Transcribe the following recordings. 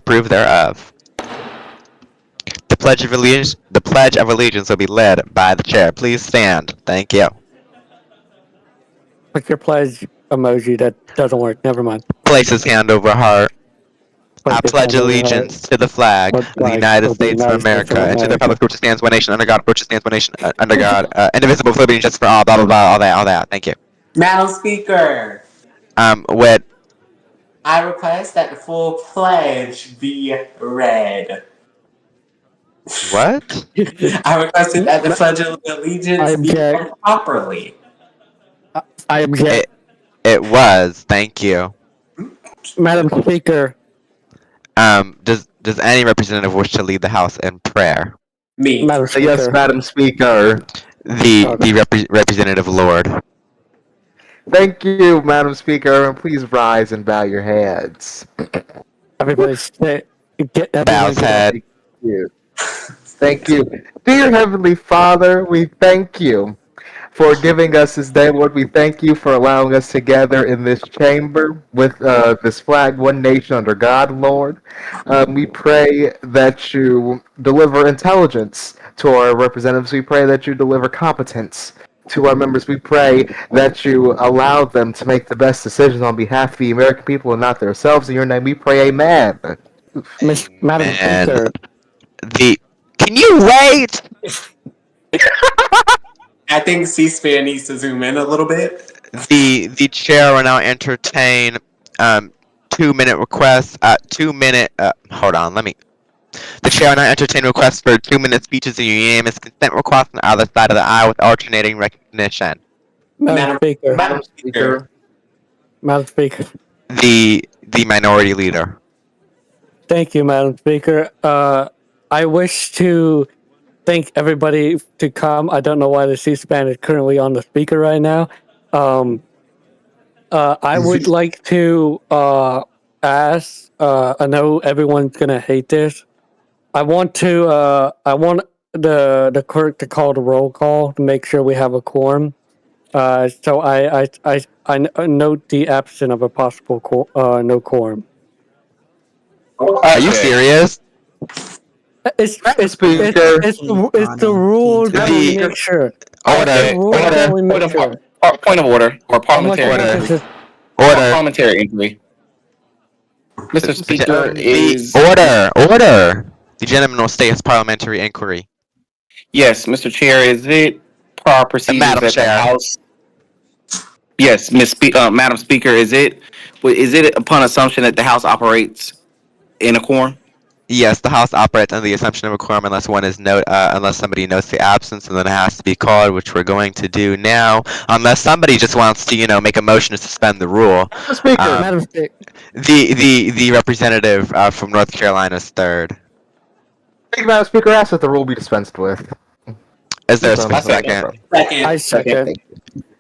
approve thereof. The Pledge of Allegiance will be led by the chair. Please stand. Thank you. Click your pledge emoji. That doesn't work. Never mind. Place his hand over heart. I Place your pledge hand over heart. allegiance to the flag What of the flag United of the States of United States of America and to the America? republic for which it stands one nation under God, for which it stands one nation under God, indivisible, with liberty and justice for all. Blah blah blah. All that. Thank you. Madam Speaker, With I request that the full pledge be read. what? I requested that the Pledge of Allegiance I be object. read properly. I object. It was. Thank you. Madam Speaker, Does any representative wish to lead the House in prayer? Me. Madam Speaker. Yes, Madam Speaker. The representative Lord. Thank you, Madam Speaker, and please rise and bow your heads. Everybody stay. Bows head. Thank you. Thank you. Dear Heavenly Father, we thank you for giving us this day, Lord. We thank you for allowing us to gather in this chamber with this flag, one nation under God, Lord. We pray that you deliver intelligence to our representatives. We pray that you deliver competence to our members. We pray that you allow them to make the best decisions on behalf of the American people and not themselves. In your name we pray, amen. Madam Speaker. Can you wait? I think C-SPAN needs to zoom in a little bit. The chair will now entertain 2-minute requests. 2-minute. Hold on. The chair will now entertain requests for 2-minute speeches and unanimous consent requests on either side of the aisle with alternating recognition. Madam Speaker. Madam Speaker. Madam Speaker. The minority leader. Thank you, Madam Speaker. I wish to thank everybody to come. I don't know why the C-SPAN is currently on the speaker right now. I would like to ask. I know everyone's gonna hate this. I want the clerk to call the roll call to make sure we have a quorum. So I note the absence of a possible no quorum. Are you serious? It's Speaker. the rule that we make sure. Order. Point of order or parliamentary parliamentary inquiry. Mr. Speaker is order. The gentleman will stay his parliamentary inquiry. Yes, Mr. Chair. Is it proper procedures Madam that Chair. the House? Yes, Madam Speaker. Is it upon assumption that the House operates in a quorum? Yes, the House operates under the assumption of a quorum unless somebody notes the absence, and then it has to be called, which we're going to do now. Unless somebody just wants to, make a motion to suspend the rule. Speaker. Madam Speaker. The representative from North Carolina's third. Thank you, Madam Speaker. I ask that the rule be dispensed with. Is there a second? I second.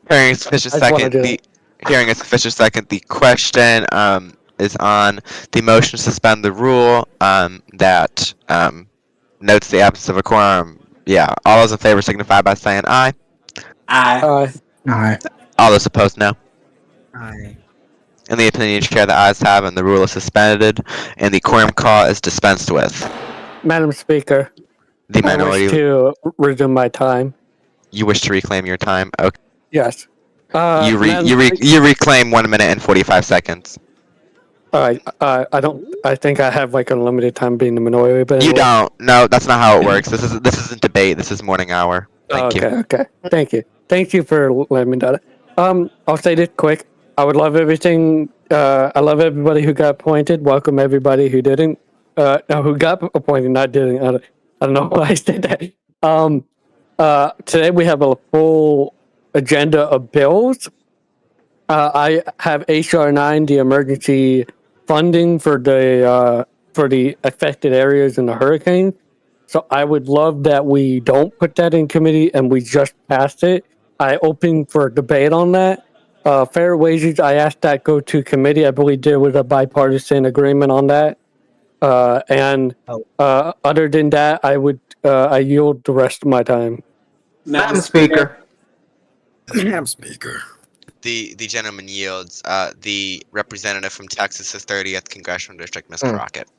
Hearing a sufficient second. The question is on the motion to suspend the rule that notes the absence of a quorum. Yeah, all those in favor signify by saying aye. Aye. Aye. All those opposed, no. Aye. In the opinion of the chair, the ayes have, and the rule is suspended, and the quorum call is dispensed with. Madam Speaker. The I minority. wish to resume my time. You wish to reclaim your time? Okay. Yes. You reclaim 1 minute and 45 seconds. I don't. I think I have like unlimited time being the minority. But You don't. No, that's not how it works. This isn't debate. This is morning hour. Thank you. Okay. Thank you. Thank you for letting me know that. I'll say this quick. I would love everything. I love everybody who got appointed. Welcome everybody who didn't. No, who got appointed, not didn't. I don't know why I said that. Today we have a full agenda of bills. I have HR 9, the emergency funding for the affected areas in the hurricane. So I would love that we don't put that in committee and we just passed it. I open for debate on that. Fair wages, I asked that go to committee. I believe there was a bipartisan agreement on that. Other than that, I yield the rest of my time. Madam Speaker. Madam Speaker. The gentleman yields. The representative from Texas' 30th Congressional District, Ms. Crockett.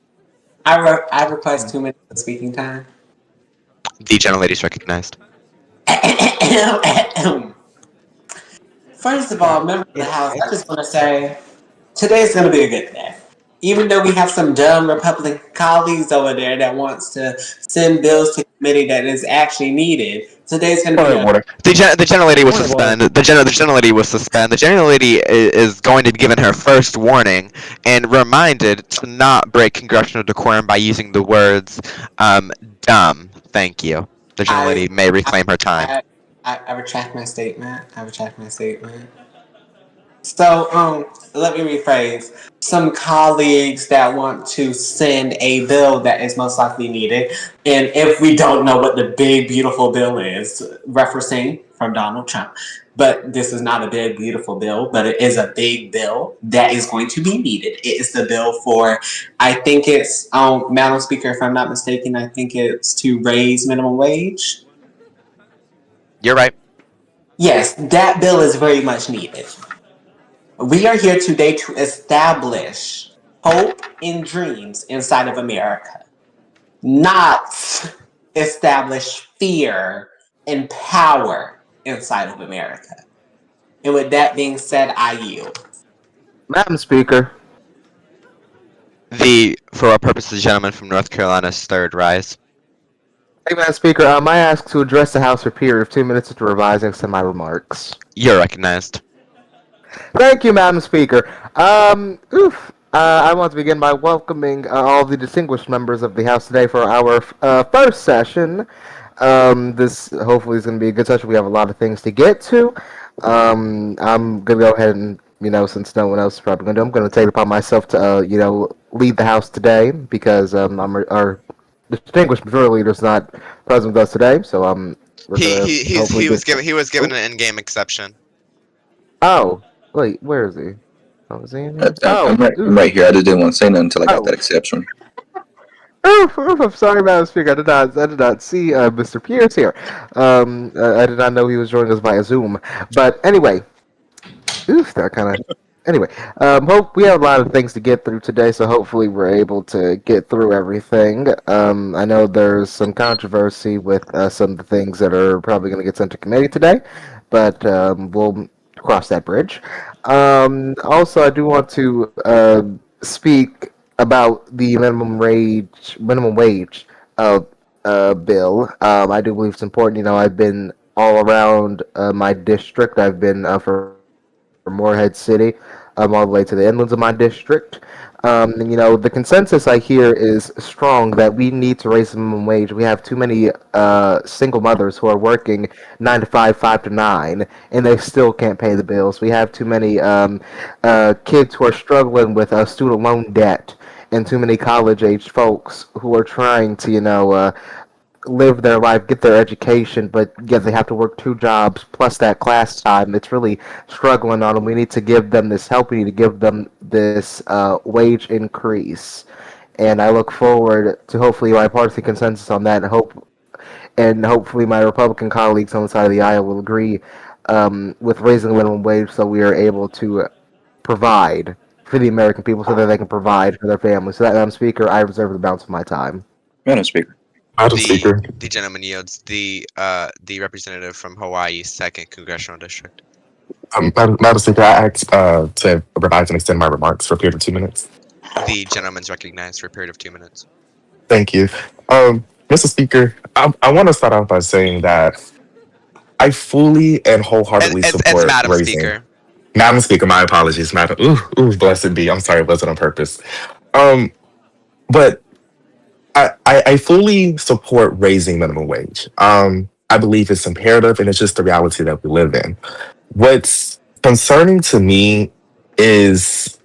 I request 2 minutes of speaking time. The gentlelady is recognized. First of all, members of the House, I just want to say today's going to be a good day. Even though we have some dumb Republican colleagues over there that wants to send bills to committee that is actually needed, today's going to be a The gentlelady was Point of order. suspended. The gentlelady was suspended. The gentlelady is going to be given her first warning and reminded to not break congressional decorum by using the words dumb. Thank you. The gentlelady may reclaim her time. I retract my statement. So, let me rephrase. Some colleagues that want to send a bill that is most likely needed, and if we don't know what the big beautiful bill is, referencing from Donald Trump, but this is not a big beautiful bill, but it is a big bill that is going to be needed. It is the bill for, I think it's, Madam Speaker, if I'm not mistaken, I think it's to raise minimum wage. You're right. Yes, that bill is very much needed. We are here today to establish hope and dreams inside of America, not establish fear and power inside of America. And with that being said, I yield. Madam Speaker, For our purposes, the gentleman from North Carolina's third rise. hey, Madam Speaker, I ask to address the House for a period of 2 minutes to revising some of my remarks. You're recognized. Thank you, Madam Speaker. I want to begin by welcoming all the distinguished members of the House today for our first session. This hopefully is going to be a good session. We have a lot of things to get to. I'm going to go ahead and, since no one else is probably going to do, I'm going to take it upon myself to, lead the House today because our distinguished majority leader is not present with us today. So He was given an in-game exception. Oh, wait, where is he? Oh, is he in here? I'm right here. I just didn't want to say nothing until I got that exception. I'm sorry, Madam Speaker. I did not see Mr. Pierce here. I did not know he was joining us via Zoom. But anyway, that kind of. Anyway, hope we have a lot of things to get through today, so hopefully we're able to get through everything. I know there's some controversy with some of the things that are probably going to get sent to committee today, but we'll cross that bridge. Also, I do want to speak about the minimum wage bill. I do believe it's important. I've been all around my district. I've been for Moorhead City, all the way to the inlands of my district. The consensus I hear is strong that we need to raise the minimum wage. We have too many single mothers who are working 9 to 5, 5 to 9, and they still can't pay the bills. We have too many kids who are struggling with student loan debt, and too many college-age folks who are trying to, live their life, get their education, but yet they have to work 2 jobs plus that class time. It's really struggling on them. We need to give them this help. We need to give them this wage increase. And I look forward to hopefully bipartisan consensus on that, and hopefully my Republican colleagues on the side of the aisle will agree with raising the minimum wage so we are able to provide for the American people so that they can provide for their families. So that, Madam Speaker, I reserve the balance of my time. Madam Speaker. Madam Speaker. The gentleman yields. The representative from Hawaii's 2nd Congressional District. Madam Speaker, I asked to revise and extend my remarks for a period of 2 minutes. The gentleman's recognized for a period of 2 minutes. Thank you. Mr. Speaker, I want to start off by saying that I fully and wholeheartedly support It's Madam raising. Speaker. Madam Speaker, my apologies, Madam. Ooh, blessed be. I'm sorry, it wasn't on purpose. But I fully support raising minimum wage. I believe it's imperative, and it's just the reality that we live in. What's concerning to me is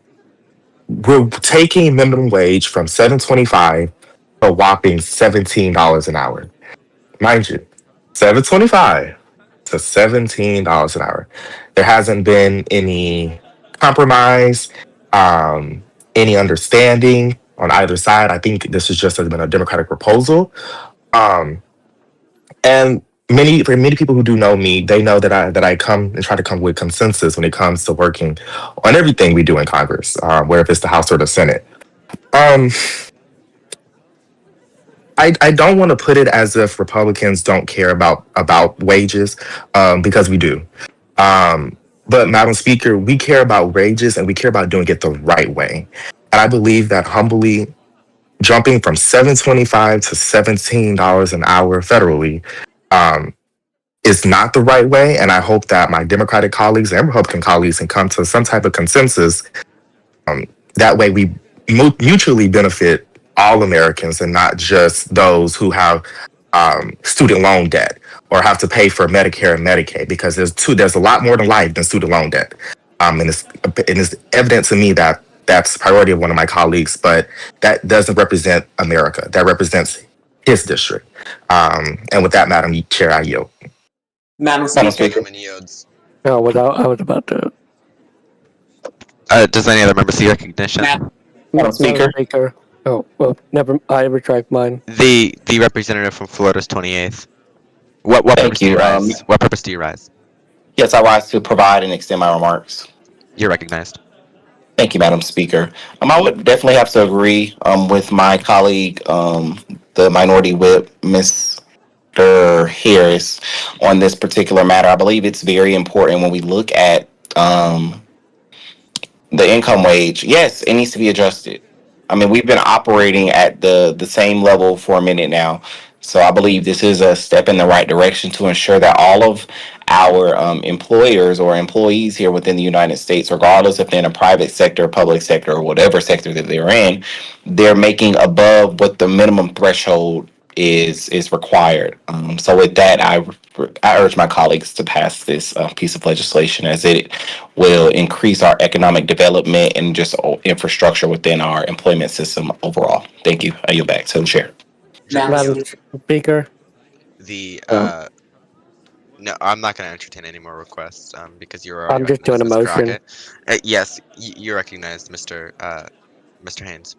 we're taking minimum wage from $7.25 to a whopping $17 an hour. Mind you, $7.25 to $17 an hour. There hasn't been any compromise, any understanding on either side. I think this has just been a Democratic proposal. And for many people who do know me, they know that I come and try to come with consensus when it comes to working on everything we do in Congress, whether if it's the House or the Senate. I don't want to put it as if Republicans don't care about wages, because we do. But Madam Speaker, we care about wages and we care about doing it the right way. And I believe that humbly jumping from $7.25 to $17 an hour federally um, is not the right way. And I hope that my Democratic colleagues and Republican colleagues can come to some type of consensus. That way we mutually benefit all Americans and not just those who have student loan debt or have to pay for Medicare and Medicaid, because there's a lot more to life than student loan debt. And it's evident to me that that's the priority of one of my colleagues, but that doesn't represent America. That represents his district. And with that, Madam Chair, I yield. Madam Madam Speaker. Speaker. No, I was about to. Does any other member see recognition? Madam Speaker. Speaker. Oh, well, never. I retract mine. The representative from Florida's 28th. What Thank purpose do you you, rise? What purpose do you rise? Yes, I rise to provide and extend my remarks. You're recognized. Thank you, Madam Speaker. I would definitely have to agree with my colleague, the Minority Whip, Mr. Harris, on this particular matter. I believe it's very important when we look at the income wage. Yes, it needs to be adjusted. I mean, we've been operating at the same level for a minute now. So I believe this is a step in the right direction to ensure that all of our employers or employees here within the United States, regardless if they're in a private sector, public sector, or whatever sector that they're in, they're making above what the minimum threshold is required. So with that, I urge my colleagues to pass this piece of legislation, as it will increase our economic development and just infrastructure within our employment system overall. Thank you. I yield back to the chair. Madam Speaker. No, I'm not going to entertain any more requests because you're I'm already just doing a recognized, Ms. motion. Crockett. Yes, you're recognized, Mr. Haynes.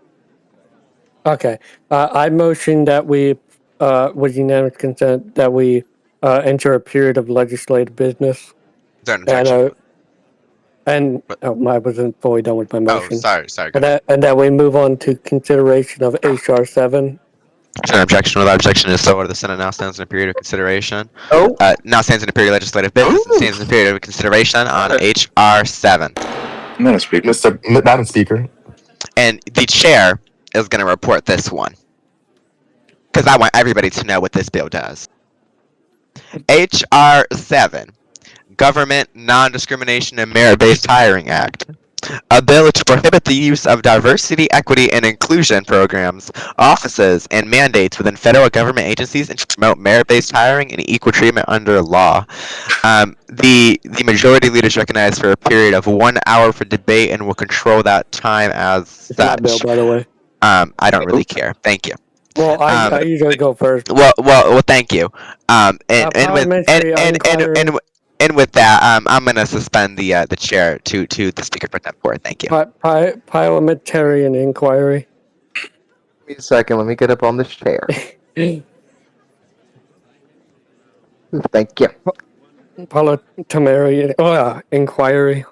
Okay. I motion that we, with unanimous consent, that we enter a period of legislative business. Is there an objection? And I wasn't fully done with my motion. Sorry. Go ahead. And that we move on to consideration of HR 7. An objection. Without objection is so ordered. The Senate now stands in a period of consideration. Oh. Now stands in a period of legislative business and stands in a period of consideration on HR 7. Madam Speaker. Madam Speaker. And the chair is going to report this one, because I want everybody to know what this bill does. HR 7, Government Non-Discrimination and Merit-Based Hiring Act. A bill to prohibit the use of diversity, equity, and inclusion programs, offices, and mandates within federal government agencies and to promote merit-based hiring and equal treatment under law. The majority leader is recognized for a period of 1 hour for debate and will control that time as It's my bill, such. by the way. I don't really care. Thank you. Well, I usually go first. Well, thank you. And with that, I'm gonna suspend the chair to the speaker for that board. Thank you. Parliamentarian inquiry. Give me a second. Let me get up on this chair. Thank you. Parliamentarian inquiry.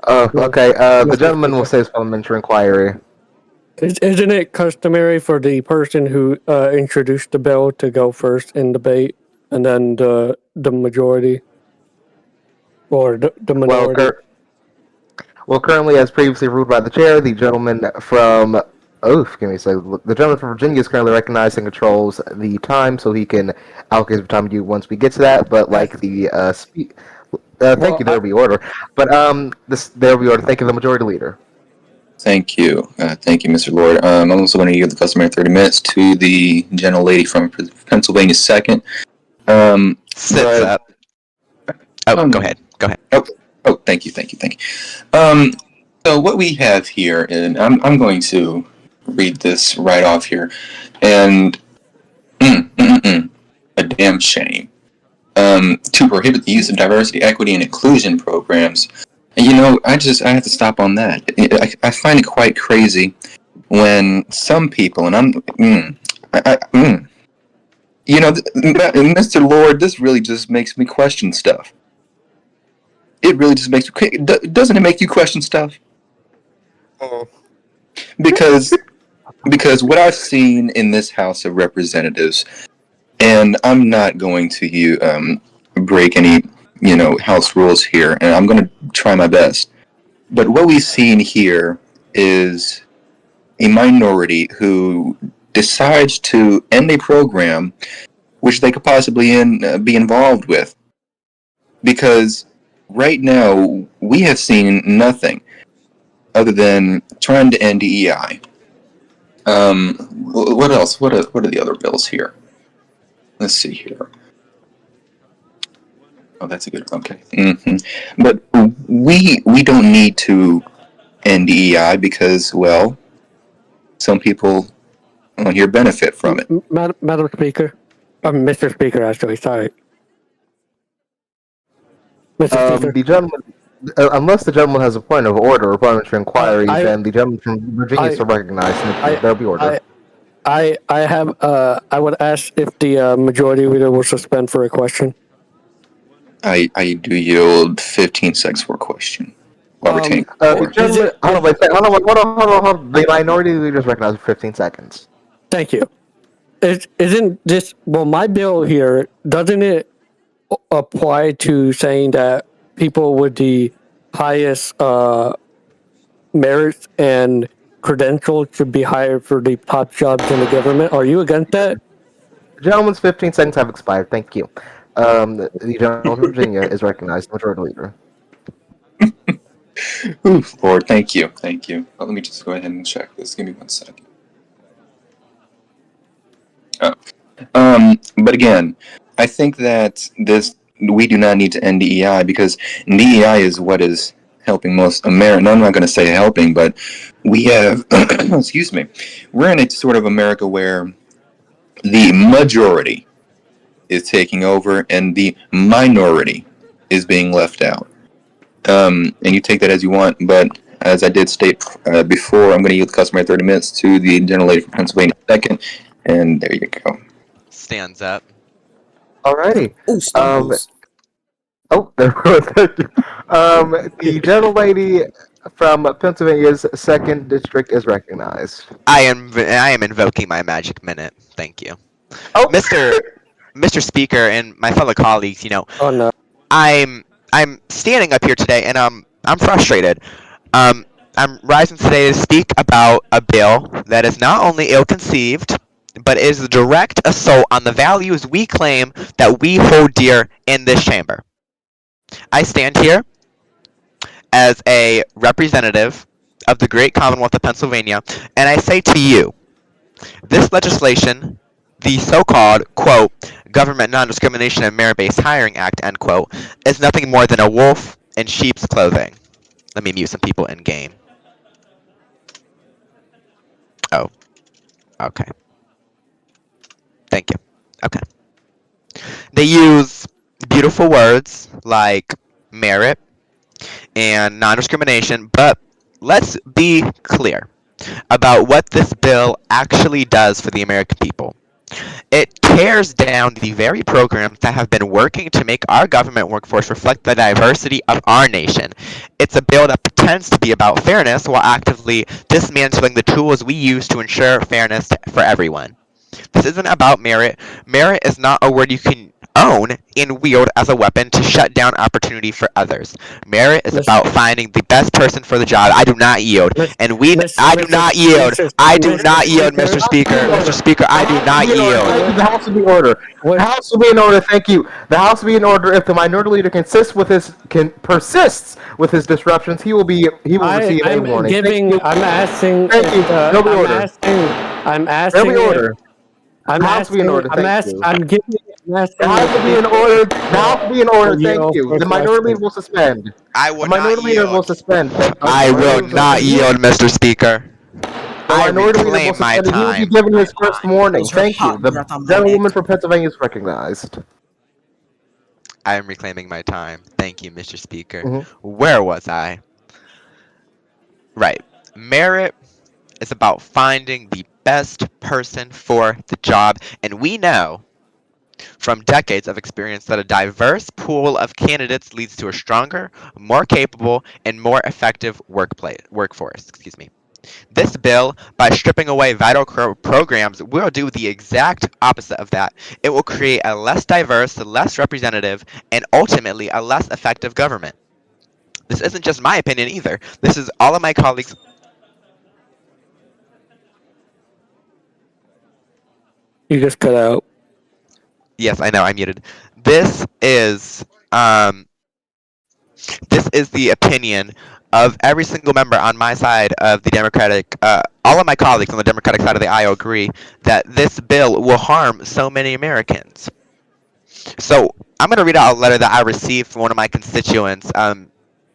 Oh, okay. The gentleman will say his parliamentary inquiry. Isn't it customary for the person who introduced the bill to go first in debate, and then the majority or the minority? Well, currently, as previously ruled by the chair, the gentleman from give me a second. The gentleman from Virginia is currently recognized and controls the time, so he can allocate the time to you once we get to that. But like the thank you, there will be order. But there will be order. Thank you, the majority leader. Thank you. Thank you, Mr. Lord. I'm also going to give the customary 30 minutes to the gentle lady from Pennsylvania 2nd. Sit up. Oh, go ahead. Oh, thank you. So what we have here, and I'm going to read this right off here, and a damn shame. To prohibit the use of diversity, equity, and inclusion programs. And I have to stop on that. I find it quite crazy when some people, and Mr. Lord, this really just makes me question stuff. It really just makes me, doesn't it make you question stuff? Because because what I've seen in this House of Representatives, and I'm not going to break any House rules here, and I'm going to try my best. But what we've seen here is a minority who decides to end a program which they could possibly be involved with. Because right now, we have seen nothing other than trying to end DEI. What else? What are the other bills here? Let's see here. Oh, that's a good one. Okay. But we don't need to end DEI because, well, some people on here benefit from it. Madam Speaker, Mr. Speaker, actually, sorry. Mr. Speaker. The gentleman, unless the gentleman has a point of order or parliamentary inquiry, then the gentleman from Virginia is to recognize, and there'll be order. I would ask if the majority leader will suspend for a question. I do yield 15 seconds for a question. While retaining the gentleman, hold on. The minority leader is recognized for 15 seconds. Thank you. Isn't this, well, my bill here, doesn't it apply to saying that people with the highest merits and credentials should be hired for the top jobs in the government? Are you against that? The gentleman's 15 seconds have expired. Thank you. The gentleman from Virginia is recognized, majority leader. Ooh, Lord, thank you. Let me just go ahead and check this. Give me 1 second. But again, I think that we do not need to end DEI because DEI is what is helping most America. No, I'm not going to say helping, but we have, excuse me, we're in a sort of America where the majority is taking over and the minority is being left out. And you take that as you want, but as I did state before, I'm going to yield the customary 30 minutes to the gentlelady from Pennsylvania second, and there you go. Stands up. Alrighty. Oh, stumbles. There we go. Thank you. The gentlelady from Pennsylvania's 2nd District is recognized. I am invoking my magic minute. Thank you. Oh, Mr. Speaker and my fellow colleagues, Oh no. I'm standing up here today and I'm frustrated. I'm rising today to speak about a bill that is not only ill-conceived, but is a direct assault on the values we claim that we hold dear in this chamber. I stand here as a representative of the great Commonwealth of Pennsylvania, and I say to you, this legislation, the so-called, quote, Government Non-Discrimination and Merit-Based Hiring Act, end quote, is nothing more than a wolf in sheep's clothing. Let me mute some people in game. Oh, okay. Thank you. Okay. They use beautiful words like merit and non-discrimination, but let's be clear about what this bill actually does for the American people. It tears down the very programs that have been working to make our government workforce reflect the diversity of our nation. It's a bill that pretends to be about fairness while actively dismantling the tools we use to ensure fairness for everyone. This isn't about merit. Merit is not a word you can own and wield as a weapon to shut down opportunity for others. Merit is about finding the best person for the job. I do not yield. And I do not yield. I do not yield, Mr. Speaker. Mr. Speaker, I do not yield. The House will be in order. The House will be in order. Thank you. The House will be in order if the minority leader persists with his disruptions. He will receive a warning. I'm asking. Thank you. There'll be order. I'm asking. There'll be order. I'm The House will be in order. Thank you. I'm giving. The House will be in order. The House will be in order. Thank you. The minority leader will suspend. I will The minority not leader will yield. suspend. I will not yield, Mr. Speaker. I minority leader will reclaim my suspend. He will time. be given his first warning. Those are Thank you. hot The breath on my gentlewoman neck. from Pennsylvania is recognized. I am reclaiming my time. Thank you, Mr. Speaker. Mhm. Where was I? Right. Merit is about finding the best person for the job, and we know from decades of experience that a diverse pool of candidates leads to a stronger, more capable, and more effective workforce. Excuse me. This bill, by stripping away vital programs, will do the exact opposite of that. It will create a less diverse, less representative, and ultimately a less effective government. This isn't just my opinion either. This is all of my colleagues. You just cut out. Yes, I know, I muted. This is the opinion of every single member on my side of the Democratic, all of my colleagues on the Democratic side of the aisle agree that this bill will harm so many Americans. So I'm going to read out a letter that I received from one of my constituents, a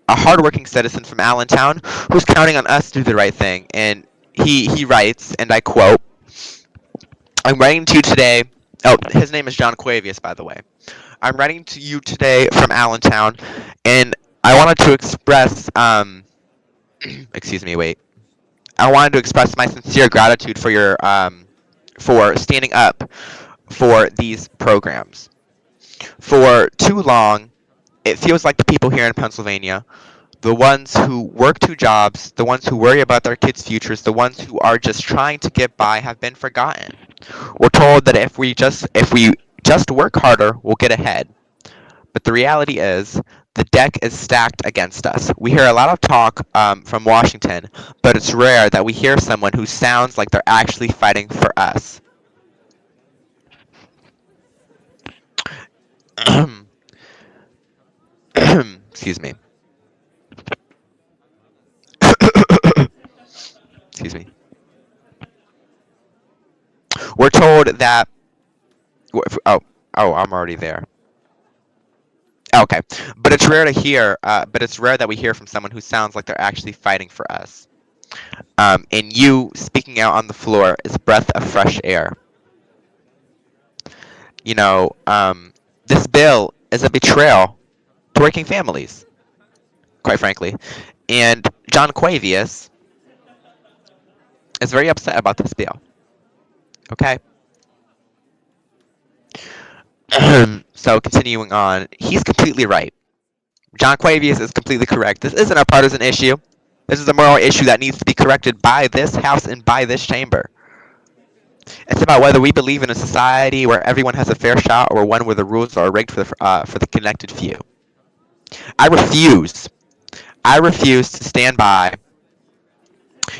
hardworking citizen from Allentown who's counting on us to do the right thing. And he writes, and I quote, "I'm writing to you today." Oh, his name is John Quavius, by the way. "I'm writing to you today from Allentown, and I wanted to express, excuse me, wait. I wanted to express my sincere gratitude for your, for standing up for these programs. For too long, it feels like the people here in Pennsylvania, the ones who work two jobs, the ones who worry about their kids' futures, the ones who are just trying to get by, have been forgotten. We're told that if we just work harder, we'll get ahead. But the reality is, the deck is stacked against us. We hear a lot of talk from Washington, but it's rare that we hear someone who sounds like they're actually fighting for us." Excuse me. Excuse me. We're told that. Oh, I'm already there. Okay, but it's rare to hear. But it's rare that we hear from someone who sounds like they're actually fighting for us. And you speaking out on the floor is a breath of fresh air. You know, this bill is a betrayal to working families, quite frankly. And John Quavius is very upset about this bill. Okay. So continuing on, he's completely right. John Quavius is completely correct. This isn't a partisan issue. This is a moral issue that needs to be corrected by this House and by this chamber. It's about whether we believe in a society where everyone has a fair shot or one where the rules are rigged for the connected few. I refuse to stand by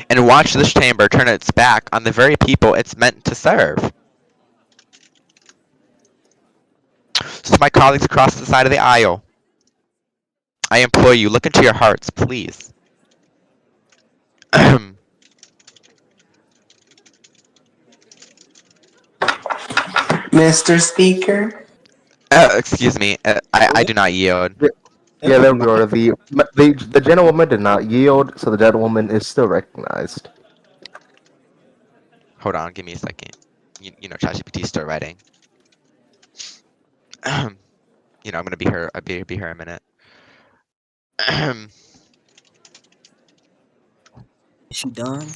and watch this chamber turn its back on the very people it's meant to serve. So my colleagues across the side of the aisle, I implore you, look into your hearts, please. Mr. Speaker? Excuse me, I do not yield. Yeah, there we are. The gentlewoman did not yield, so the gentlewoman is still recognized. Hold on, give me a second. You know, ChatGPT is still writing. I'm gonna be here. I'll be here in a minute. Is she done?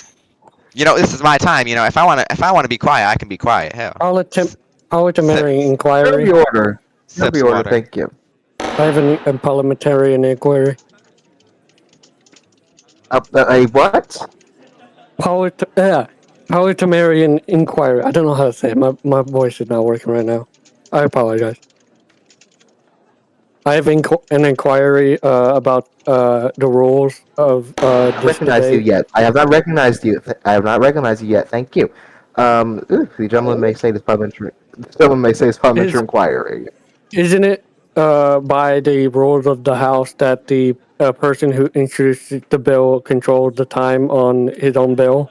This is my time. If I wanna be quiet, I can be quiet. Hell. Parliamentary There inquiry. be order. There Sips be order. water. Thank you. I have a parliamentarian inquiry. A what? Parliamentarian inquiry. I don't know how to say it. My voice is not working right now. I apologize. I have an inquiry about the rules of this Recognize you debate. yet? I have not recognized you. I have not recognized you yet. Thank you. The gentleman may say this parliamentary. The gentleman may say this parliamentary inquiry. Isn't it by the rules of the House that the person who introduces the bill controls the time on his own bill?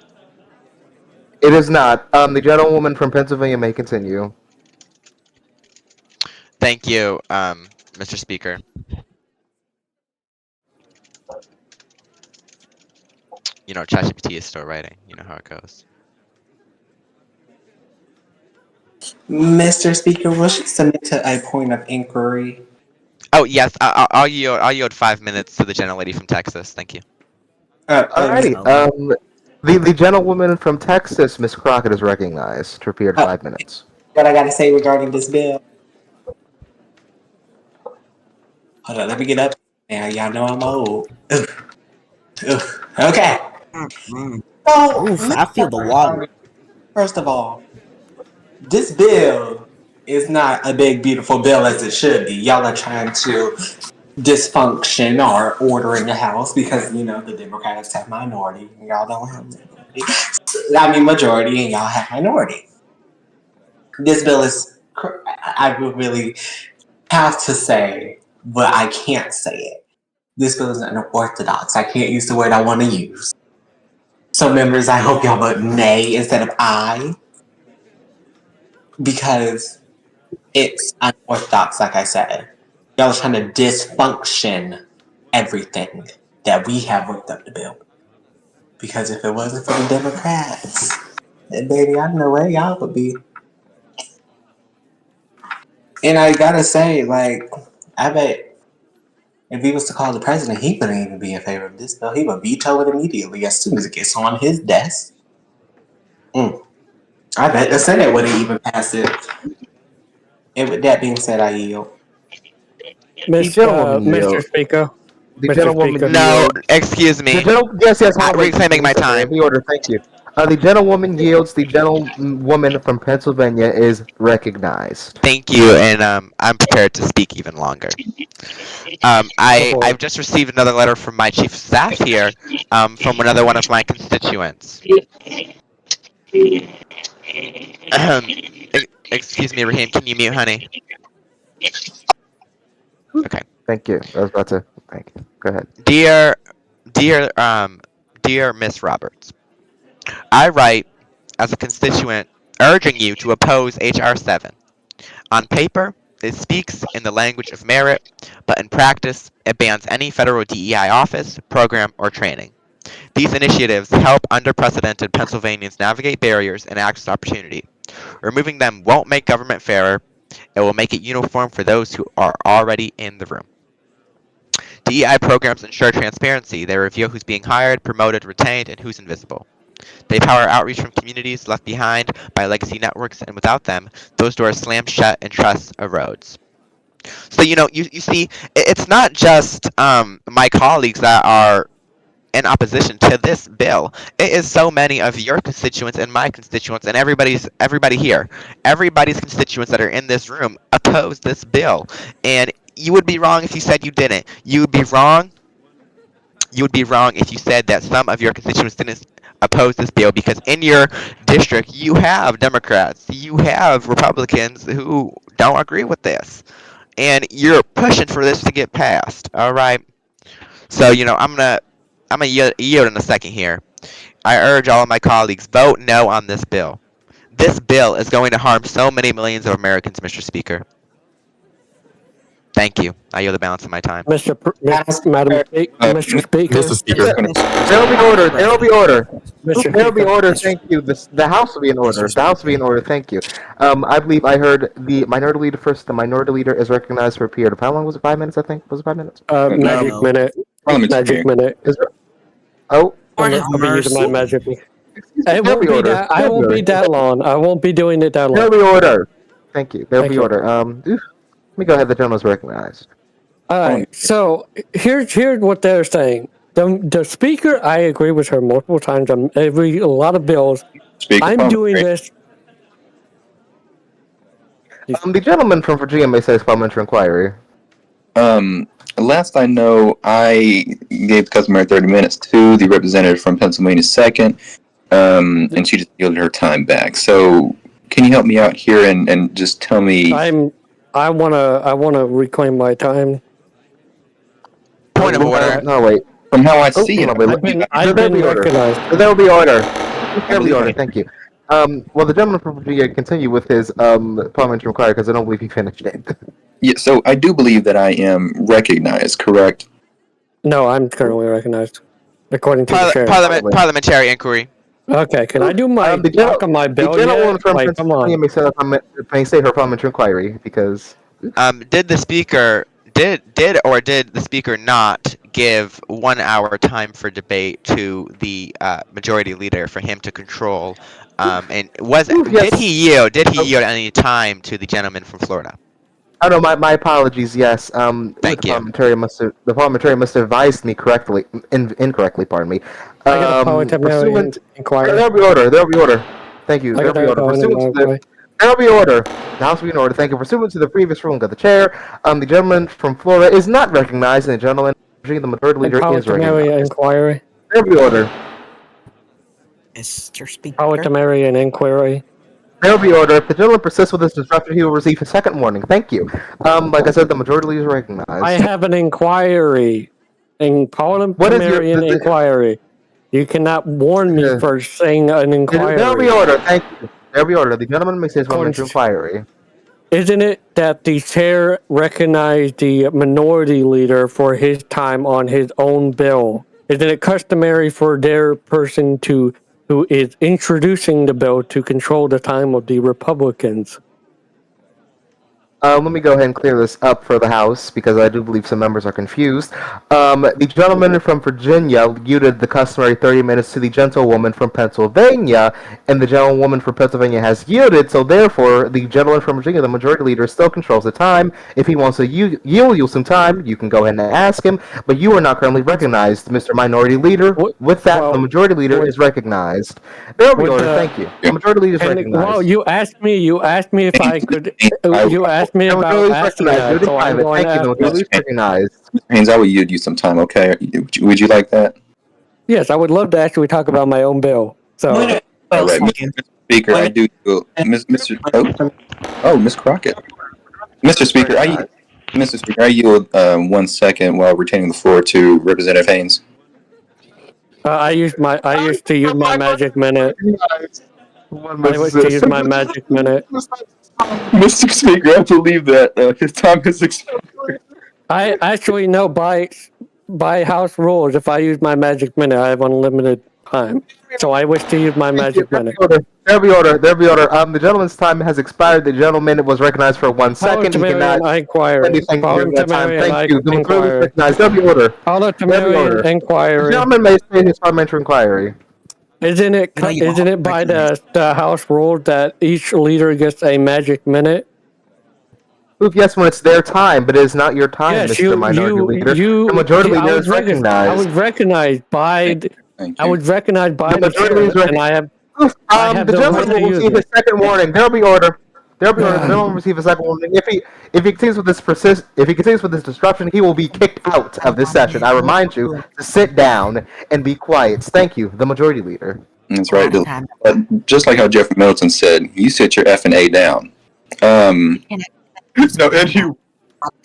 It is not. The gentlewoman from Pennsylvania may continue. Thank you, Mr. Speaker. ChatGPT is still writing. You know how it goes. Mr. Speaker, will she submit to a point of inquiry? Oh yes, I'll yield 5 minutes to the gentlelady from Texas. Thank you. Alrighty. The gentlewoman from Texas, Miss Crockett, is recognized to appear at 5 minutes. What I gotta say regarding this bill? Hold on, let me get up. Now y'all know I'm old. Okay. So, Oof, I feel the water. first of all, this bill is not a big, beautiful bill as it should be. Y'all are trying to dysfunction or order in the House because, you know, the Democrats have minority and y'all don't have minority. I mean, majority and y'all have minority. This bill is, I would really have to say, but I can't say it. This bill is unorthodox. I can't use the word I want to use. So, members, I hope y'all vote nay instead of I because it's unorthodox, like I said. Y'all are trying to dysfunction everything that we have worked up the bill. Because if it wasn't for the Democrats, then baby, I don't know where y'all would be. And I gotta say, like, I bet if he was to call the president, he wouldn't even be in favor of this bill. He would veto it immediately as soon as it gets on his desk. I bet the Senate wouldn't even pass it. And with that being said, I yield. Mr. Speaker. The Mr. gentlewoman Speaker. No, yields. excuse me. Yes, hold I'm on, reclaiming my Mr. Mayor, time. the order, thank you. The gentlewoman yields. The gentlewoman from Pennsylvania is recognized. Thank you, and I'm prepared to speak even longer. I've just received another letter from my chief of staff here, from another one of my constituents. Excuse me, Raheem, can you mute, honey? Okay. Thank you. I was about to. Thank you. Go ahead. Dear Miss Roberts, I write as a constituent urging you to oppose H.R. 7. On paper, it speaks in the language of merit, but in practice, it bans any federal DEI office, program, or training. These initiatives help unprecedented Pennsylvanians navigate barriers and access opportunity. Removing them won't make government fairer, it will make it uniform for those who are already in the room. DEI programs ensure transparency. They reveal who's being hired, promoted, retained, and who's invisible. They power outreach from communities left behind by legacy networks, and without them, those doors slam shut and trust erodes. So, you see, it's not just my colleagues that are in opposition to this bill. It is so many of your constituents and my constituents and everybody here. Everybody's constituents that are in this room oppose this bill. And you would be wrong if you said you didn't. You would be wrong if you said that some of your constituents didn't oppose this bill because in your district you have Democrats, you have Republicans who don't agree with this. And you're pushing for this to get passed. All right. So, I'm gonna yield in a second here. I urge all of my colleagues, vote no on this bill. This bill is going to harm so many millions of Americans, Mr. Speaker. Thank you. I yield the balance of my time. Mr. Mr. Speaker. Mr. Speaker. There'll be order. There'll be order. Mr. There'll be Speaker. order. Thank you. The House will be in order. The House will be in order. Thank you. I believe I heard the minority leader first. The minority leader is recognized for a period of how long was it? 5 minutes, I think. Was it 5 minutes? Magic No. minute. Magic minute. Is there? Oh, Lord have I'll be using my mercy. magic. It won't be that. I won't be that long. I won't be doing it that there'll long. be order. Thank you. There'll Thank be you. order. Let me go ahead. The gentleman's recognized. All right. So here's what they're saying. The speaker, I agree with her multiple times on a lot of bills. I'm doing this. The gentleman from Virginia may say his parliamentary inquiry. Last I know, I gave the customary 30 minutes to the representative from Pennsylvania 2nd, and she just yielded her time back. So, can you help me out here and just tell me? I wanna reclaim my time. Point of order. No, wait. From how I see it, no, wait. I've been recognized. There'll be order. There'll be order. Thank you. Well, the gentleman from Virginia continue with his parliamentary inquiry because I don't believe he finished it. yeah. So I do believe that I am recognized. Correct. No, I'm currently recognized, according to the chair. Parliamentary inquiry. Okay, can I do my talk on my bill The gentleman yet? from Like, come Pennsylvania on. may say her parliamentary inquiry because. Did the speaker did the speaker not give 1 hour time for debate to the majority leader for him to control? And Yes. did he yield? Did he yield any time to the gentleman from Florida? Oh no, my apologies. Yes, Thank the you. parliamentarian must have advised me incorrectly. Pardon me. I got a parliamentarian Pursuant, inquiry. there'll be order. There'll be order. Thank you. I There'll got be a order. Pursuant to the parliamentarian. there'll be order. The House will be in order. Thank you. Pursuant to the previous ruling of the chair, the gentleman from Florida is not recognized, and the gentleman the majority leader is Parliamentarian recognized. inquiry. There'll be order. Mr. Speaker. Parliamentarian inquiry. There'll be order. If the gentleman persists with this disruption, he will receive a second warning. Thank you. Like I said, the majority leader is recognized. I have an inquiry. Parliamentarian the- inquiry. You cannot warn me for saying an inquiry. There'll be order. Thank you. There'll be order. The gentleman makes his According parliamentary inquiry. Isn't it that the chair recognized the minority leader for his time on his own bill? Isn't it customary for their person who is introducing the bill to control the time of the Republicans? Let me go ahead and clear this up for the House because I do believe some members are confused. The gentleman from Virginia yielded the customary 30 minutes to the gentlewoman from Pennsylvania, and the gentlewoman from Pennsylvania has yielded, so therefore the gentleman from Virginia, the majority leader, still controls the time. If he wants to yield you some time, you can go ahead and ask him, but you are not currently recognized, Mr. Minority Leader. With that, the majority leader is recognized. There we go. Thank you. The majority leader is recognized. Well, you asked me if I could. You asked me about asking that, so I'm going to ask. Haynes, I would yield you some time, okay? Would you like that? Yes, I would love to actually talk about my own bill. So, all right, Mr. Speaker, I do. Miss Crockett. Mr. Speaker, I yield 1 second while retaining the floor to Representative Haynes. I used to use my magic minute. Mr. Speaker, I believe that his time has expired. I actually know by House rules, if I use my magic minute, I have unlimited time. So I wish to use my magic minute. There'll be order. The gentleman's time has expired. The gentleman was recognized for 1 second. He cannot inquire. anything during that time. Thank you. The majority is recognized. There'll be order. Parliamentarian inquiry. The gentleman may state his parliamentary inquiry. Isn't it by the House rules that each leader gets a magic minute? Yes, when it's their time, but it is not your time, Yes, Mr. Minority Leader. The majority leader is recognized. I was recognized by the majority leader, and I have the gentleman will receive a second warning. There'll be order. The gentleman will receive a second warning. If he continues with this disruption, he will be kicked out of this session. I remind you to sit down and be quiet. Thank you, the majority leader. That's right. Just like how Jeffrey Middleton said, you sit your F and A down. No, and you.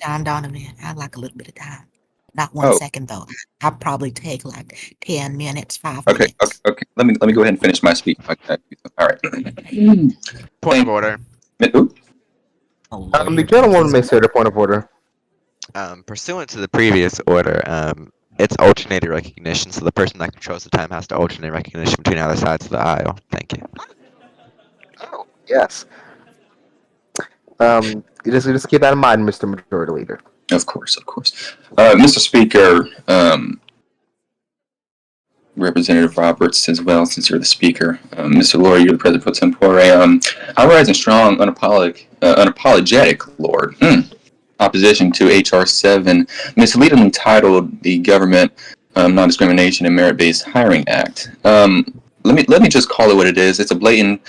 Time, Donovan. I'd like a little bit of time. Not 1 second though. I'll probably take like 10 minutes, 5 minutes. Okay. Let me go ahead and finish my speech. Okay. All right. Point of order. The gentleman may say the point of order. Pursuant to the previous order, it's alternating recognition, so the person that controls the time has to alternate recognition between either sides of the aisle. Thank you. Oh, yes. You just keep that in mind, Mr. Majority Leader. Of course. Mr. Speaker, Representative Roberts as well, since you're the Speaker. Mr. Lord, you're the President pro tempore. I rise in strong, unapologetic, Lord, opposition to H.R. 7, misleadingly titled the Government Non-Discrimination and Merit-Based Hiring Act. Let me just call it what it is. It's a blatant,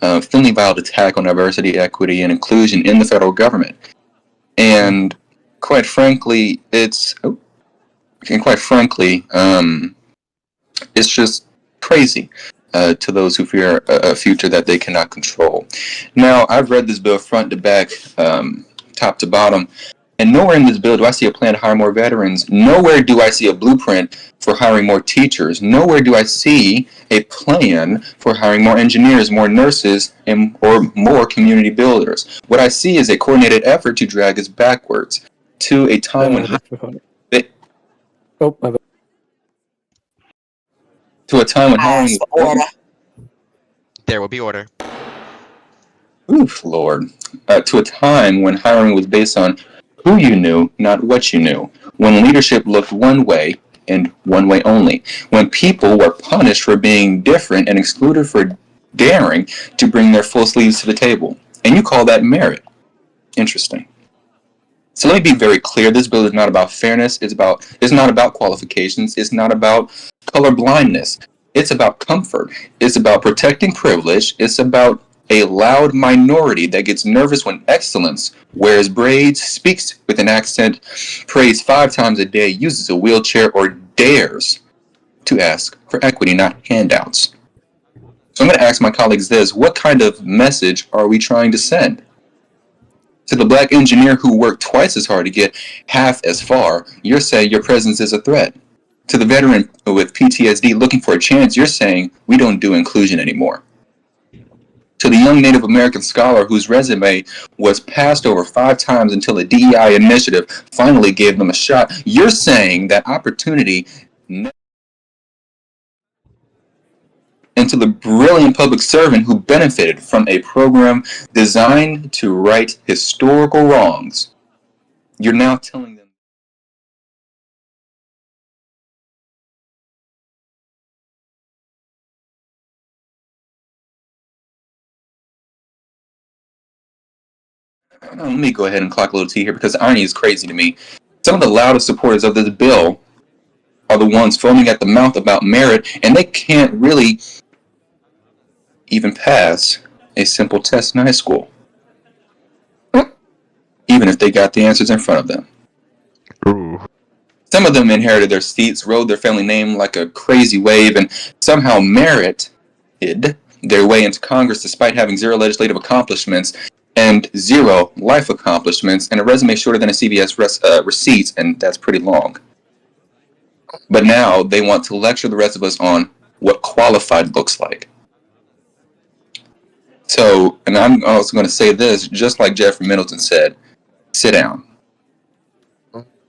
thinly veiled attack on diversity, equity, and inclusion in the federal government. And quite frankly, it's just crazy to those who fear a future that they cannot control. Now, I've read this bill front to back, top to bottom, and nowhere in this bill do I see a plan to hire more veterans. Nowhere do I see a blueprint for hiring more teachers. Nowhere do I see a plan for hiring more engineers, more nurses, or more community builders. What I see is a coordinated effort to drag us backwards to a time when hiring There will be order. Oof, Lord. To a time when hiring was based on who you knew, not what you knew. When leadership looked one way and one way only. When people were punished for being different and excluded for daring to bring their full sleeves to the table. And you call that merit. Interesting. So let me be very clear. This bill is not about fairness. It's not about qualifications. It's not about color blindness. It's about comfort. It's about protecting privilege. It's about a loud minority that gets nervous when excellence wears braids, speaks with an accent, prays 5 times a day, uses a wheelchair, or dares to ask for equity, not handouts. So I'm going to ask my colleagues this: what kind of message are we trying to send? To the black engineer who worked twice as hard to get half as far, you're saying your presence is a threat. To the veteran with PTSD looking for a chance, you're saying we don't do inclusion anymore. To the young Native American scholar whose resume was passed over 5 times until a DEI initiative finally gave them a shot, you're saying that opportunity. And to the brilliant public servant who benefited from a program designed to right historical wrongs, you're now telling them. Let me go ahead and clock a little tea here, because irony is crazy to me. Some of the loudest supporters of this bill are the ones foaming at the mouth about merit, and they can't really even pass a simple test in high school, even if they got the answers in front of them. Ooh. Some of them inherited their seats, rode their family name like a crazy wave, and somehow merited their way into Congress despite having 0 legislative accomplishments and 0 life accomplishments, and a resume shorter than a CVS receipt, and that's pretty long. But now they want to lecture the rest of us on what qualified looks like. So, and I'm also going to say this, just like Jeffrey Middleton said, sit down.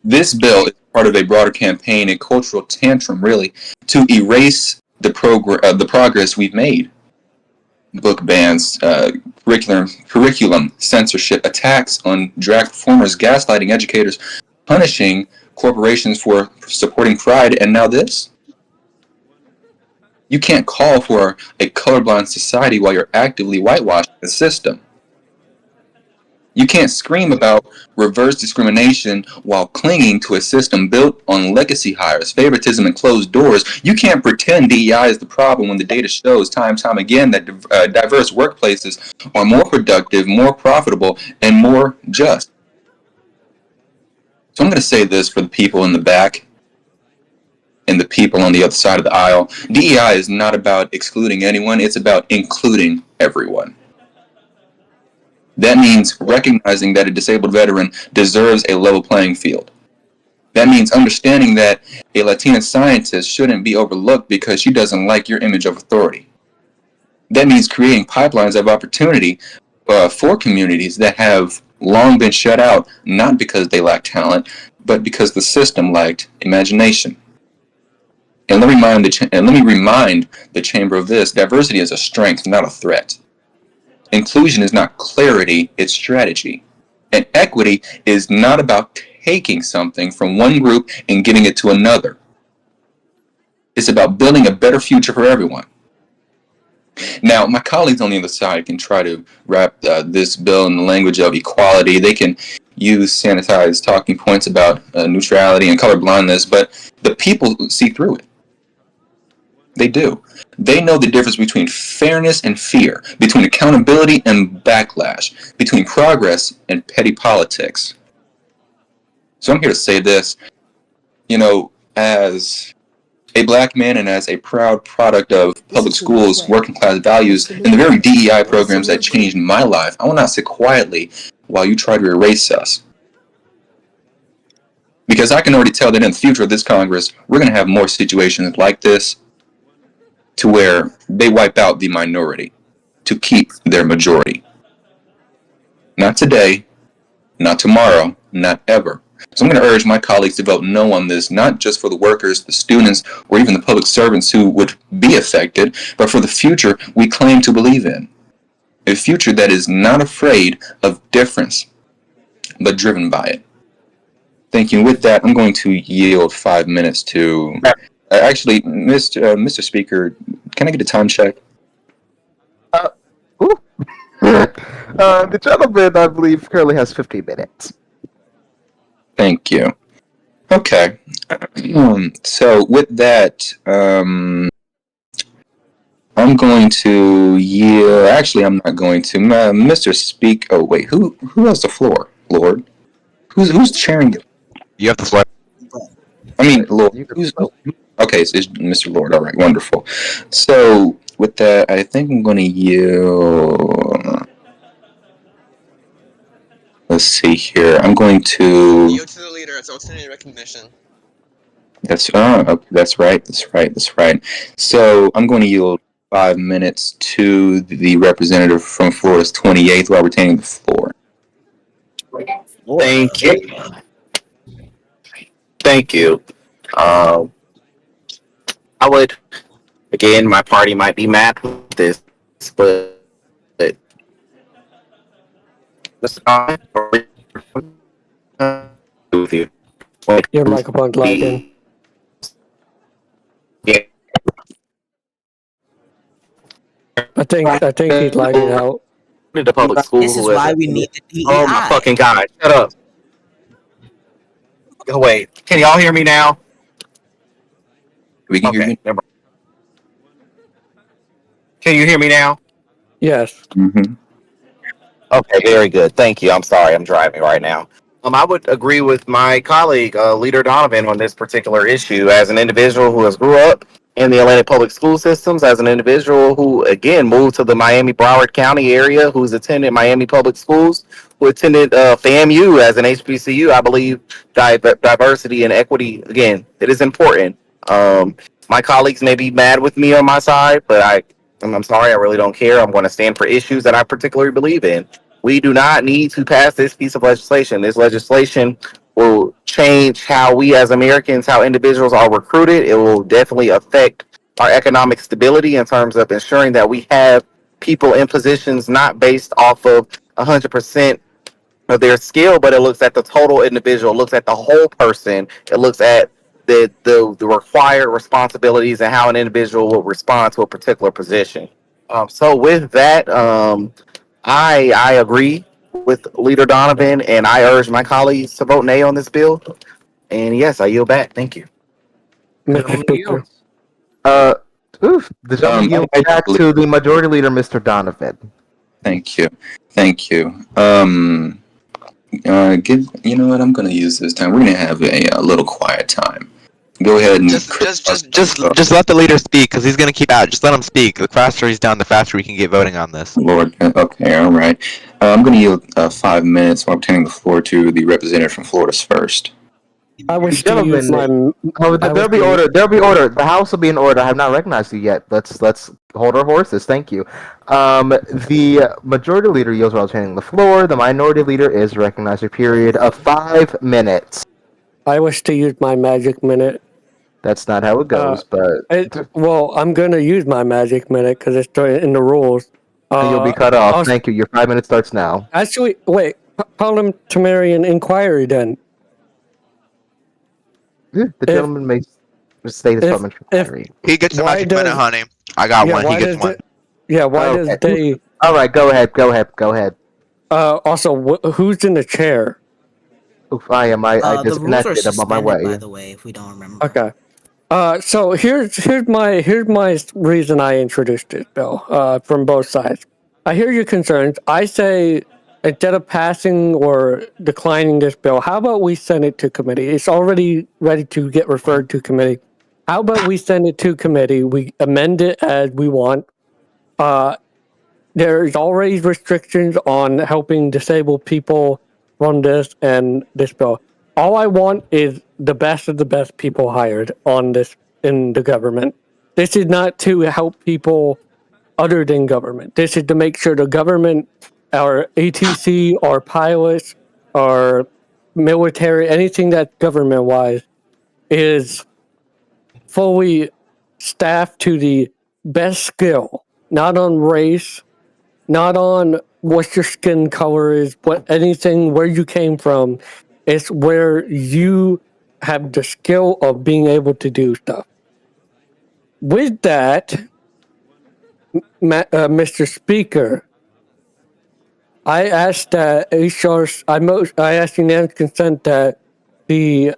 This bill is part of a broader campaign, a cultural tantrum, really, to erase the progress we've made. Book bans, curriculum censorship, attacks on drag performers, gaslighting educators, punishing corporations for supporting pride, and now this? You can't call for a colorblind society while you're actively whitewashing the system. You can't scream about reverse discrimination while clinging to a system built on legacy hires, favoritism, and closed doors. You can't pretend DEI is the problem when the data shows time and time again that diverse workplaces are more productive, more profitable, and more just. So I'm going to say this for the people in the back and the people on the other side of the aisle. DEI is not about excluding anyone, it's about including everyone. That means recognizing that a disabled veteran deserves a level playing field. That means understanding that a Latina scientist shouldn't be overlooked because she doesn't like your image of authority. That means creating pipelines of opportunity for communities that have long been shut out, not because they lack talent, but because the system lacked imagination. And let me remind the chamber of this: diversity is a strength, not a threat. Inclusion is not clarity, it's strategy. And equity is not about taking something from one group and giving it to another. It's about building a better future for everyone. Now, my colleagues on the other side can try to wrap this bill in the language of equality. They can use sanitized talking points about neutrality and colorblindness, but the people see through it. They do. They know the difference between fairness and fear, between accountability and backlash, between progress and petty politics. So I'm here to say this, as a black man and as a proud product of public schools, working class values, and the very DEI programs that changed my life, I will not sit quietly while you try to erase us. Because I can already tell that in the future of this Congress, we're going to have more situations like this, to where they wipe out the minority to keep their majority. Not today, not tomorrow, not ever. So I'm going to urge my colleagues to vote no on this, not just for the workers, the students, or even the public servants who would be affected, but for the future we claim to believe in. A future that is not afraid of difference, but driven by it. Thank you. And with that, I'm going to yield 5 minutes to... Actually, Mr. Speaker, can I get a time check? The gentleman, I believe, currently has 15 minutes. Thank you. Okay. So with that, I'm going to yield. Actually, I'm not going to. Mr. Speak. Oh wait, who has the floor, Lord? Who's chairing it? You have the floor. I mean, Lord. You can Who's vote. okay? It's Mr. Lord. All right, wonderful. So with that, I think I'm going to yield. Let's see here. I'm going to. Yield to the leader. It's ultimate recognition. That's okay, that's right. That's right. So I'm going to yield 5 minutes to the representative from Florida's 28th while retaining the floor. Thank you. Thank you. I would, again, my party might be mad with this, but with you. Your microphone's lagging. Yeah. I think he's lagging out. The public school. This is why we need the DEI. Oh my fucking god! Shut up. Oh, wait, can y'all hear me now? We can hear Okay, you. never mind. Can you hear me now? Yes. Mm-hmm. Okay, very good. Thank you. I'm sorry, I'm driving right now. I would agree with my colleague, Leader Donovan, on this particular issue. As an individual who has grew up in the Atlanta public school systems, as an individual who, again, moved to the Miami Broward County area, who's attended Miami public schools, who attended FAMU as an HBCU, I believe diversity and equity, again, it is important. My colleagues may be mad with me on my side, but I'm sorry, I really don't care. I'm going to stand for issues that I particularly believe in. We do not need to pass this piece of legislation. This legislation will change how we as Americans, how individuals are recruited. It will definitely affect our economic stability in terms of ensuring that we have people in positions not based off of 100% of their skill, but it looks at the total individual, it looks at the whole person, it looks at the required responsibilities and how an individual will respond to a particular position. So with that, I agree with Leader Donovan, and I urge my colleagues to vote nay on this bill. And yes, I yield back. Thank you. Mr. Speaker. The gentleman yields back to the majority leader, Mr. Donovan. Thank you. You know what? I'm going to use this time. We're going to have a little quiet time. Go ahead and Just let the leader speak, because he's gonna keep out. Just let him speak. The faster he's done, the faster we can get voting on this. Lord. Okay, all right. I'm going to yield 5 minutes while obtaining the floor to the representative from Florida's first. I wish to use my. There'll be order. There'll be order. The House will be in order. I have not recognized you yet. Let's hold our horses. Thank you. The majority leader yields while obtaining the floor. The minority leader is recognized for a period of 5 minutes. I wish to use my magic minute. That's not how it goes, well, I'm going to use my magic minute because it's in the rules. You'll be cut off. Thank you. Your 5 minutes starts now. Actually, wait. Parliamentarian inquiry then. The gentleman may state his parliamentary inquiry. He gets a magic minute, honey. I got one. He gets one. Does they... All right, go ahead. Also, who's in the chair? Oof, I disconnected. I'm on my way. By the way, if we don't remember. Okay. So here's my reason I introduced this bill. From both sides, I hear your concerns. I say instead of passing or declining this bill, how about we send it to committee? It's already ready to get referred to committee. How about we send it to committee? We amend it as we want. There's already restrictions on helping disabled people from this and this bill. All I want is the best of the best people hired on this in the government. This is not to help people other than government. This is to make sure the government, our ATC, our pilots, our military, anything that's government-wise, is fully staffed to the best skill, not on race, not on what your skin color is, but anything where you came from. It's where you have the skill of being able to do stuff. With that, Mr. Speaker, I asked that I asked unanimous consent that the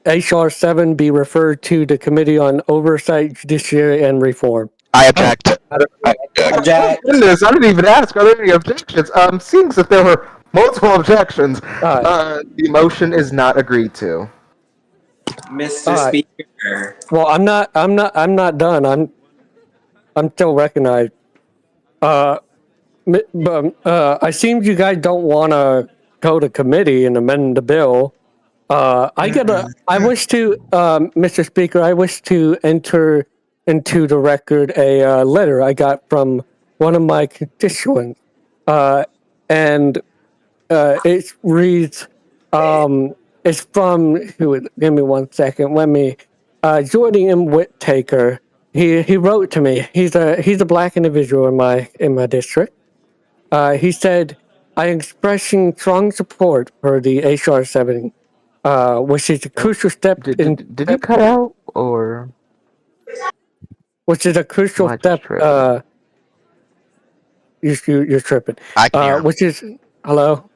HR 7 be referred to the Committee on Oversight, Judiciary, and Reform. I object. Object. Goodness, I didn't even ask. Are there any objections? Seeing that there were multiple objections, the motion is not agreed to. Mr. Speaker. Well, I'm not done. I'm still recognized. I seem you guys don't want to go to committee and amend the bill. I wish to, Mr. Speaker, I wish to enter into the record a letter I got from one of my constituents, and it reads, it's from give me 1 second. Let me. Jordan M. Whittaker. He wrote to me. He's a black individual in my district. He said, "I am expressing strong support for the HR 7, which is a crucial step Did you cut out or? Which is a crucial Watch step. trip. You're tripping. I can hear. Which is hello.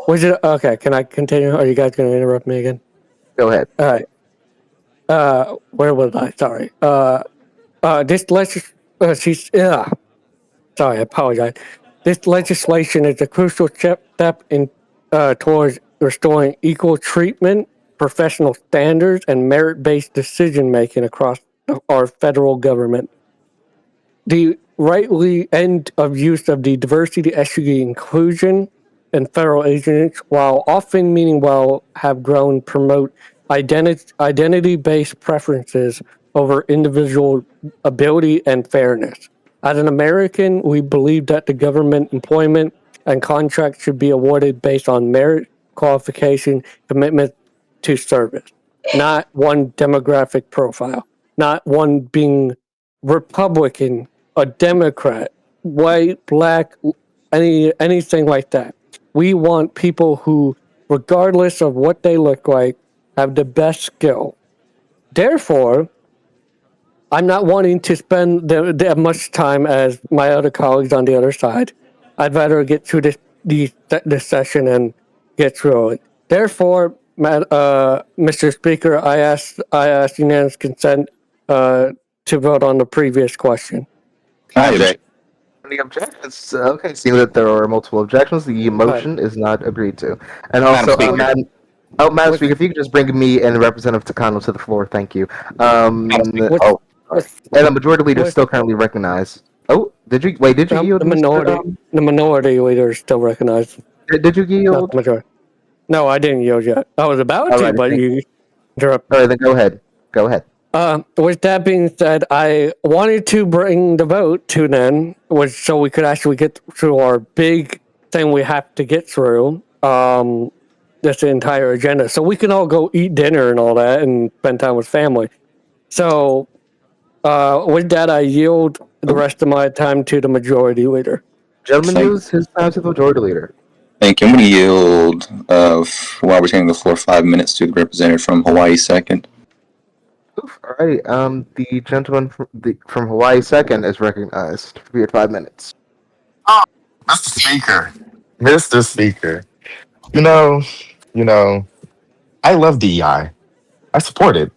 Was it okay? Can I continue? Are you guys going to interrupt me again? Go ahead. All right. Where was I? Sorry. This sorry, I apologize. This legislation is a crucial step in towards restoring equal treatment, professional standards, and merit-based decision-making across our federal government. The rightly end of use of the diversity, equity, inclusion in federal agencies, while often meaning well, have grown promote identity-based preferences over individual ability and fairness. As an American, we believe that the government employment and contracts should be awarded based on merit, qualification, commitment to service, not one demographic profile, not one being Republican, a Democrat, white, black, anything like that. We want people who, regardless of what they look like, have the best skill. Therefore, I'm not wanting to spend that much time as my other colleagues on the other side. I'd rather get through this session and get through it. Therefore, Mr. Speaker, I ask unanimous consent to vote on the previous question. I object. Any objections? Okay, seeing that there are multiple objections, the motion is not agreed to. And also, Madam Speaker, if you could just bring me and Representative Takano to the floor, thank you. And the majority leader is still currently recognized. Oh, did you yield? The minority leader is still recognized. Did you yield? Not the majority. No, I didn't yield yet. I was about to, but you interrupted. All right, then go ahead. Go ahead. With that being said, I wanted to bring the vote to then, so we could actually get through our big thing we have to get through. This entire agenda, so we can all go eat dinner and all that, and spend time with family. So, with that, I yield the rest of my time to the majority leader. Gentleman use his time to the majority leader. Thank you. I'm going to yield, while we're taking the floor, 5 minutes to the representative from Hawaii 2nd. Alrighty, the gentleman from Hawaii 2nd is recognized for your 5 minutes. Oh, Mr. Speaker. You know, I love DEI. I support it.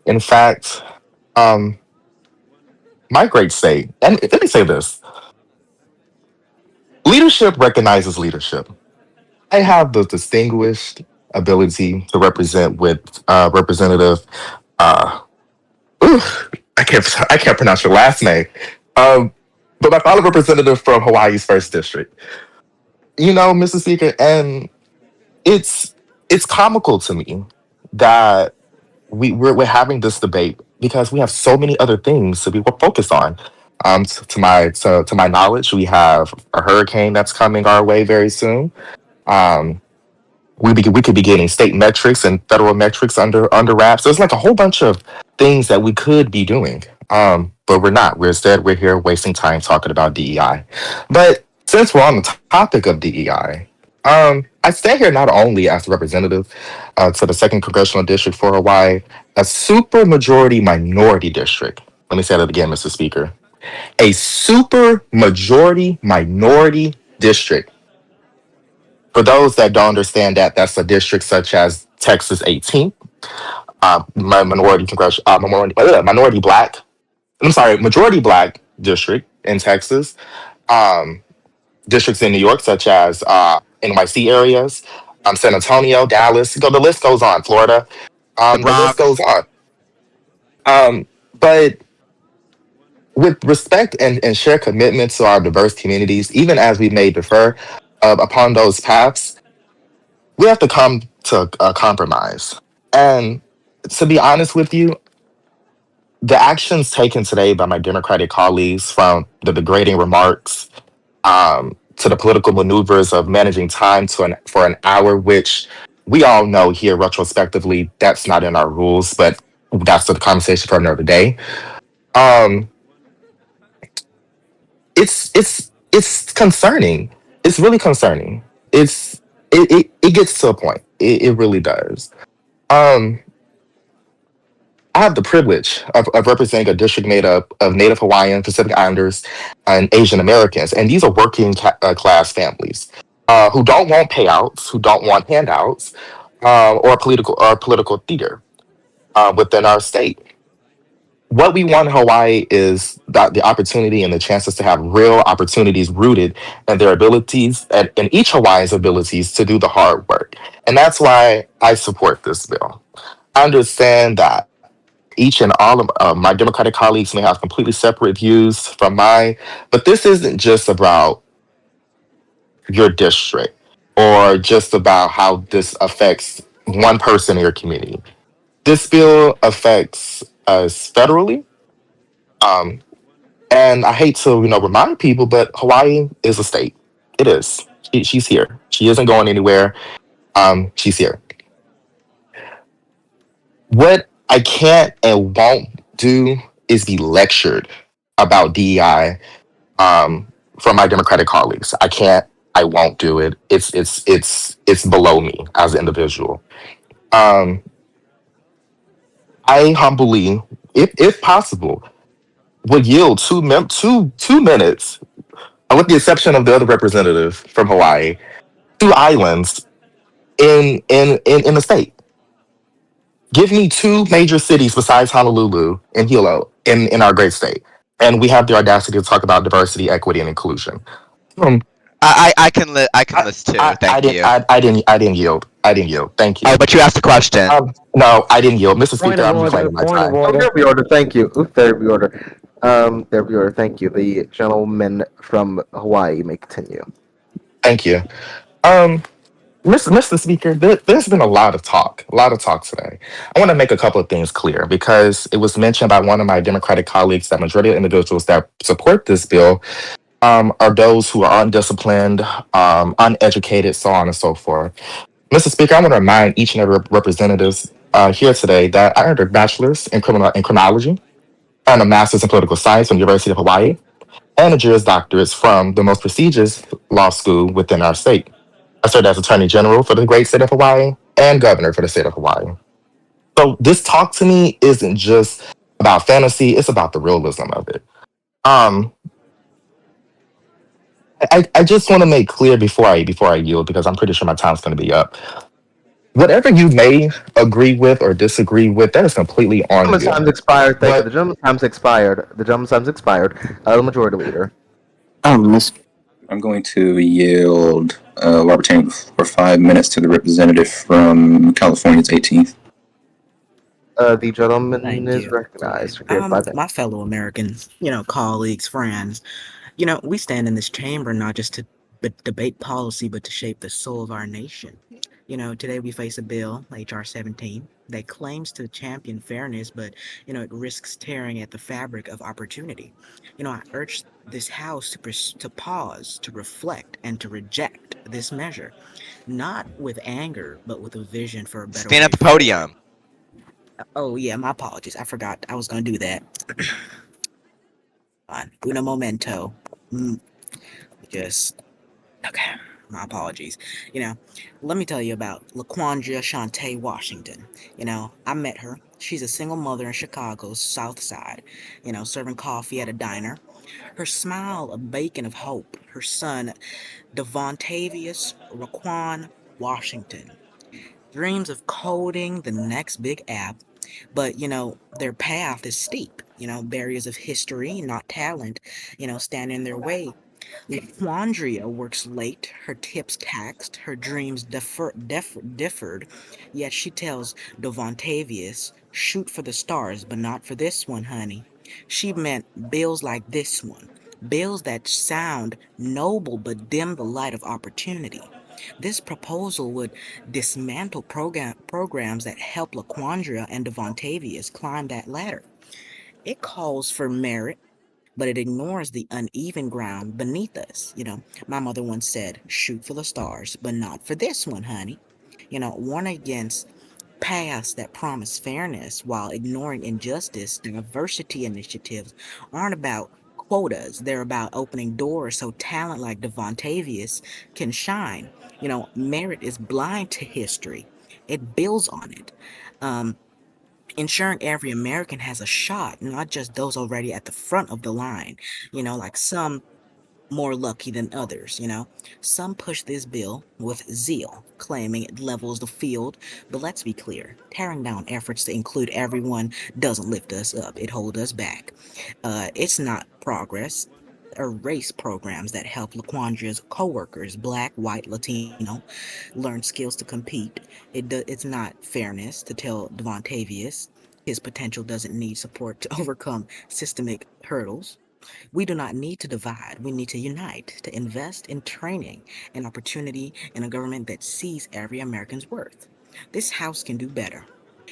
In fact, my great state, and let me say this. Leadership recognizes leadership. I have the distinguished ability to represent with Representative I can't pronounce your last name. But my fellow representative from Hawaii's 1st District. Mr. Speaker, and it's comical to me that we're having this debate because we have so many other things to be focused on. To my knowledge, we have a hurricane that's coming our way very soon. We could be getting state metrics and federal metrics under wraps. There's like a whole bunch of things that we could be doing, but we're not. We're here wasting time talking about DEI. But since we're on the topic of DEI, I stand here not only as a representative to the 2nd Congressional District for Hawaii, a super majority minority district. Let me say that again, Mr. Speaker. A super majority minority district. For those that don't understand that, that's a district such as Texas 18th, minority black. I'm sorry, majority black district in Texas. Um, Districts in New York, such as NYC areas, San Antonio, Dallas. The list goes on. Florida. The The list Bronx. goes on. But with respect and share commitment to our diverse communities, even as we may differ upon those paths, we have to come to a compromise. And to be honest with you, the actions taken today by my Democratic colleagues, from the degrading remarks to the political maneuvers of managing time for an hour, which we all know here retrospectively that's not in our rules, but that's the conversation for another day. Um, it's concerning. It's really concerning. It gets to a point. It really does. Um, I have the privilege of representing a district made up of Native Hawaiian, Pacific Islanders, and Asian Americans, and these are working class families who don't want payouts, who don't want handouts, or political theater within our state. What we want in Hawaii is that the opportunity and the chances to have real opportunities rooted in their abilities and in each Hawaiian's abilities to do the hard work, and that's why I support this bill. I understand that each and all of my Democratic colleagues may have completely separate views from mine, but this isn't just about your district or just about how this affects one person in your community. This bill affects us federally. Um, and I hate to, remind people, but Hawaii is a state. It is. She's here. She isn't going anywhere. She's here. What I can't and won't do is be lectured about DEI from my Democratic colleagues. I can't. I won't do it. It's below me as an individual. Um, I humbly, if possible, would yield 2 minutes, with the exception of the other representative from Hawaii, 2 islands in the state. Give me 2 major cities besides Honolulu and Hilo in our great state, and we have the audacity to talk about diversity, equity, and inclusion. Um, I can list two. I Thank didn't you. I didn't yield. I didn't yield. Thank you. Oh, but you asked a question. No, I didn't yield, Mr. Point Speaker. of I'm order. reclaiming my Point of time. Oh, order. there we order. Thank you. Oops, there we order. There we order. Thank you. The gentleman from Hawaii may continue. Thank you. Mr. Speaker, there's been a lot of talk today. I want to make a couple of things clear because it was mentioned by one of my Democratic colleagues that majority of individuals that support this bill are those who are undisciplined, uneducated, so on and so forth. Mr. Speaker, I want to remind each and every representatives here today that I earned a bachelor's in criminology and a master's in political science from the University of Hawaii and a Juris Doctorate from the most prestigious law school within our state. I served as Attorney General for the great state of Hawaii and Governor for the state of Hawaii. So this talk to me isn't just about fantasy; it's about the realism of it. Um, I just want to make clear before I yield, because I'm pretty sure my time's going to be up. Whatever you may agree with or disagree with, that is completely on Gentleman's you. time's expired. Thank you. But The gentleman's time's expired. The gentleman's time's expired. The majority leader. I'm going to yield Robert Taney for 5 minutes to the representative from California's 18th. The gentleman Thank is you. recognized. Okay, 5 minutes. My fellow Americans, colleagues, friends, we stand in this chamber not just to debate policy, but to shape the soul of our nation. Today we face a bill, H.R. 17, that claims to champion fairness, but, it risks tearing at the fabric of opportunity. I urge this House to pause, to reflect, and to reject this measure, not with anger, but with a vision for a better Stand way at the forward. podium. Oh, yeah, my apologies. I forgot I was going to do that. Fine. Uno momento. Just, okay. My apologies. Let me tell you about LaQuandria Shantae Washington. I met her. She's a single mother in Chicago's South Side, serving coffee at a diner. Her smile a beacon of hope. Her son, Devontavious Raquan Washington, dreams of coding the next big app, but their path is steep. Barriers of history, not talent, stand in their way. Laquandria works late, her tips taxed, her dreams differed, yet she tells Devontavious, shoot for the stars, but not for this one, honey. She meant bills like this one, bills that sound noble but dim the light of opportunity. This proposal would dismantle programs that help Laquandria and Devontavious climb that ladder. It calls for merit, but it ignores the uneven ground beneath us. My mother once said, shoot for the stars, but not for this one, honey. Warn against paths that promise fairness while ignoring injustice. Diversity initiatives aren't about quotas, they're about opening doors so talent like Devontavious can shine. Merit is blind to history, it builds on it. Um, Ensuring every American has a shot, not just those already at the front of the line. Like some more lucky than others. Some push this bill with zeal, claiming it levels the field, but let's be clear, tearing down efforts to include everyone doesn't lift us up, it holds us back. It's not progress. Erase programs that help Laquandria's coworkers, black, white, Latino, learn skills to compete. It's not fairness to tell Devontavious his potential doesn't need support to overcome systemic hurdles. We do not need to divide. We need to unite, to invest in training and opportunity in a government that sees every American's worth. This House can do better.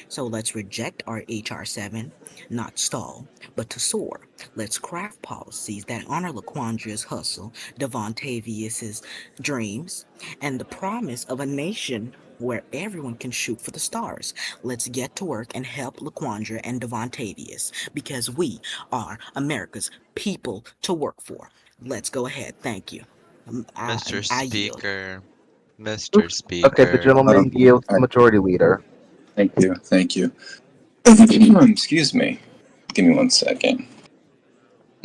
So let's reject our HR 7, not stall, but to soar. Let's craft policies that honor Laquandria's hustle, Devontavious' dreams, and the promise of a nation where everyone can shoot for the stars. Let's get to work and help Laquandria and Devontavious because we are America's people to work for. Let's go ahead. Thank you. Mr. I yield. Speaker. Mr. Okay, the Speaker. gentleman yields to Majority Leader. Thank you. Thank you. Excuse me. Give me 1 second.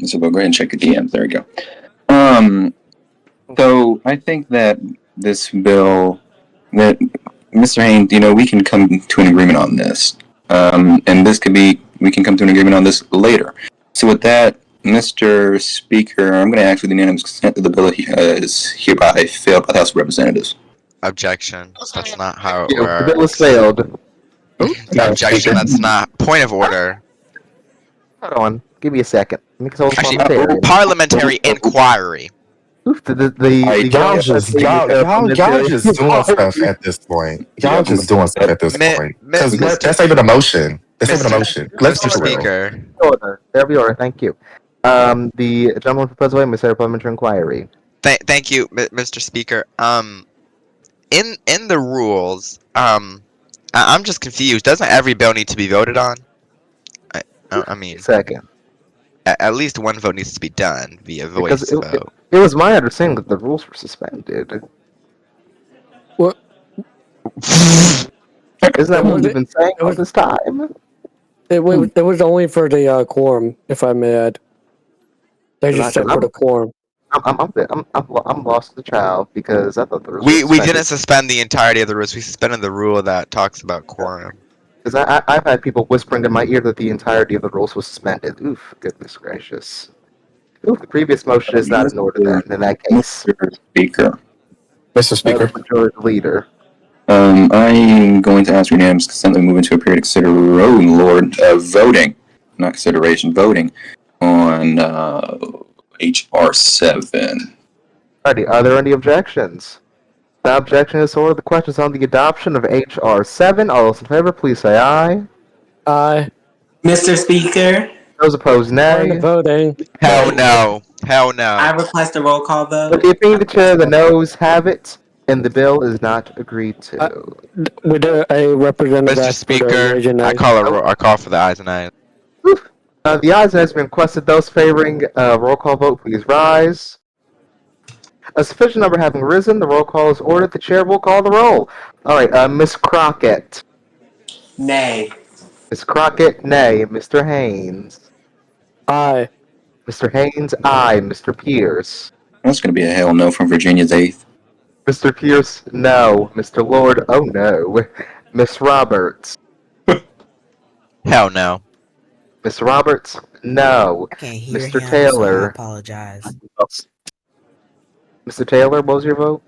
So we'll go ahead and check your DMs. There we go. So I think that this bill, that Mr. Haynes, we can come to an agreement on this. And this could be, we can come to an agreement on this later. So with that, Mr. Speaker, I'm going to ask for the unanimous consent that the bill is hereby failed by the House of Representatives. Objection. That's not how it The bill has works. failed. Objection. That's not. Point of order. Hold on. Give me a second. Actually, parliamentary inquiry. Oof, Y'all just doing stuff at this point. Y'all just doing stuff at this point. Because that's even a motion. That's even a motion. Let's Mr. just real. Speaker. Order. There we are. Thank you. The gentleman proposed by Mr. Parliamentary Inquiry. Thank you, Mr. Speaker. In the rules, I'm just confused. Doesn't every bill need to be voted on? I mean, Second. at least one vote needs to be done via voice Because vote. it was my understanding that the rules were suspended. What? Isn't that what you've been saying all this time? It was only for the quorum, if I may add. They just said for the quorum. I'm lost as a child because I thought the rules. We didn't suspend the entirety of the rules. We suspended the rule that talks about quorum. Because I've had people whispering in my ear that the entirety of the rules was suspended. Oof, goodness gracious. Oof, the previous motion is not in order then, in that case. Mr. Speaker. Mr. Speaker. Majority Leader. I'm going to ask unanimous consent that we move into a period of voting, not consideration, voting on HR 7. Alrighty, are there any objections? The objection is ordered. The question is on the adoption of HR 7. All those in favor, please say aye. Aye. Mr. Speaker, Those opposed, nay. Voting. Hell no. Hell I no. request a roll call With vote. the opinion of the chair, the noes have it, and the bill is not agreed to. With a representative. Mr. Speaker, I call for the ayes and ayes. The ayes has been requested. Those favoring roll call vote, please rise. A sufficient number having risen, the roll call is ordered. The chair will call the roll. All right, Miss Crockett. Nay. Miss Crockett, nay. Mr. Haynes. Aye. Mr. Haynes, aye. Mr. Pierce. That's going to be a hell no from Virginia's 8th. Mr. Pierce, no. Mr. Lord, oh no. Miss Roberts. Hell no. Miss Roberts, no. I can't hear Mr. him, so I Taylor. apologize. Mr. Taylor, what was your vote?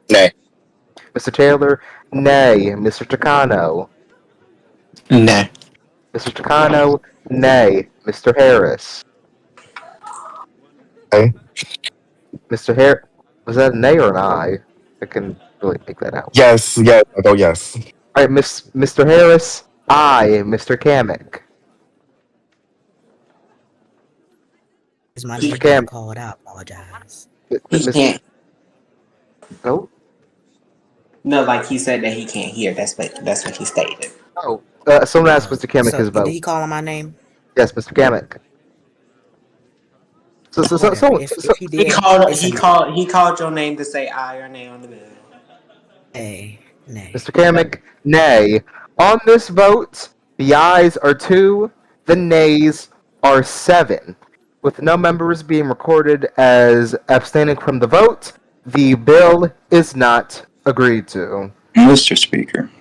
Nay. Mr. Taylor, nay. Mr. Takano. Nay. Mr. Takano, nay. Mr. Harris. Nay. Mr. Harris, was that a nay or an aye? I can really make that out. Yes, yes, I go yes. All right, Mr. Harris, aye. Mr. Kamek. Is my Mr. name Cam. called out? Apologize. He can't. Oh, No, like he said that he can't hear. That's what he stated. oh. Someone asked Mr. Kamek So, his did vote. he call on my name? Yes, Mr. Kamek. So, Whatever. If he did, He called your name to say aye or nay on the bill. Hey, nay. Mr. Kamek, nay. On this vote, the ayes are 2, the nays are 7. With no members being recorded as abstaining from the vote, the bill is not agreed to. Mr. Speaker,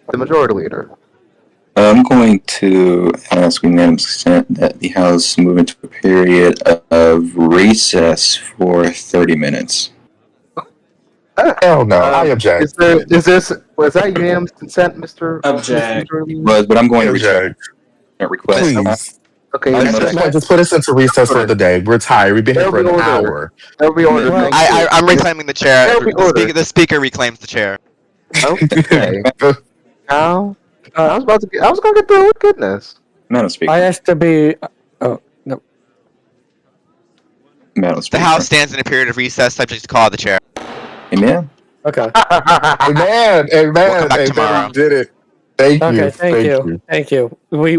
The majority leader. I'm going to ask unanimous consent that the House move into a period of recess for 30 minutes. Hell no, I object. Was that unanimous consent, Mr. Object. But I'm going I to return object. that request. Please. Okay, At this point, just put us into recess for the day. We're tired. We've been here for an hour. There'll be order. Well, Thank you. I'm reclaiming the chair. There'll be order. The speaker reclaims the chair. Okay. Now, I was gonna get through it. Goodness. Madam Speaker. I asked to be. Oh no. Madam The Speaker. House stands in a period of recess, subject to call of the chair. Amen. Okay. Amen. We'll come Amen. back Amen. tomorrow. We did it. Thank you. Okay. Thank you. Thank you. We.